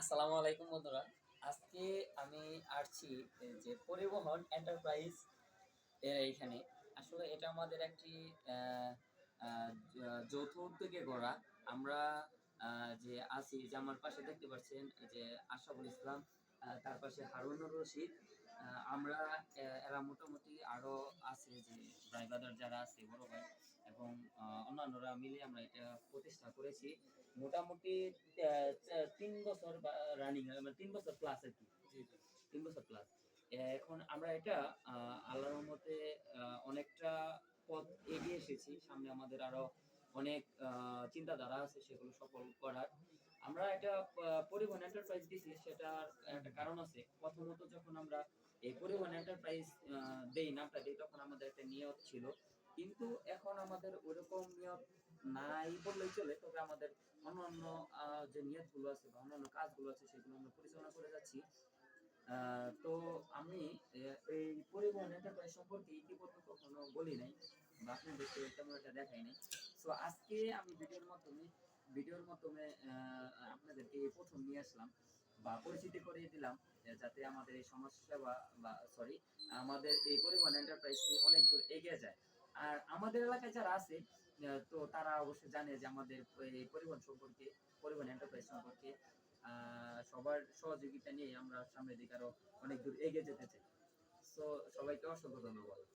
আসসালামু আলাইকুম বন্ধুরা। আজকে আমি আসছি যে পরিবহন এন্টারপ্রাইজ এর এইখানে। আসলে এটা আমাদের একটি অ্যা আ যৌথ উদ্যোগে গড়া। আমরা যে আছি যে আমার পাশে দেখতে পাচ্ছেন যে আশরাফুল ইসলাম, তার পাশে হারুনুর রশিদ। আ আমরা এরা মোটামুটি আরো আছে যে ভাই ব্রাদার যারা আছে বড় ভাই এবং অন্যান্যরা মিলে আমরা এটা প্রতিষ্ঠা করেছি। মোটামুটি অ্যা চা ৩ বছর বা রানিং মানে ৩ বছর প্লাস আরকি। জি, জি। ৩ বছর প্লাস। এখন আমরা এটা আ আল্লাহর রহমতে অনেকটা পথ এগিয়ে এসেছি। সামনে আমাদের আরো অনেক চিন্তাধারা আছে সেগুলো সফল করার। আমরা এটা পরিবহন এন্টারপ্রাইজ দিছি সেটার একটা কারণ আছে। প্রথমত যখন আমরা এই পরিবহন এন্টারপ্রাইজ দেই নামটা দেই তখন আমাদের একটা নিয়ত ছিল। কিন্তু এখন আমাদের ওইরকম নিয়ত নাই বললেই চলে। তবে আমাদের অন্যান্য যে নিয়তগুলো আছে বা অন্যান্য কাজগুলো আছে সেগুলো আমরা পরিচালনা করে যাচ্ছি। আ তো আমি এই পরিবহন এন্টারপ্রাইজ সম্পর্কে ইতিপূর্বে কখনো বলি নাই বা আপনাদেরকে তেমন একটা দেখাই নাই। সো আজকে আমি ভিডিওর মাধ্যমে আপনাদেরকে এই ১ম নিয়ে আসলাম বা পরিচিতি করিয়ে দিলাম যাতে আমাদের এই সমাজ সেবা বা সরি আমাদের এই পরিবহন এন্টারপ্রাইজটি অনেক দূর এগিয়ে যায়। আর আমাদের এলাকায় যারা আছে তো তারা অবশ্যই জানে যে আমাদের এই পরিবহন সম্পর্কে, পরিবহন এন্টারপ্রাইজ সম্পর্কে আ সবার সহযোগিতা নিয়ে আমরা সামনের দিকে আরো অনেক দূর এগিয়ে যেতে চাই। সো সবাইকে অসংখ্য ধন্যবাদ।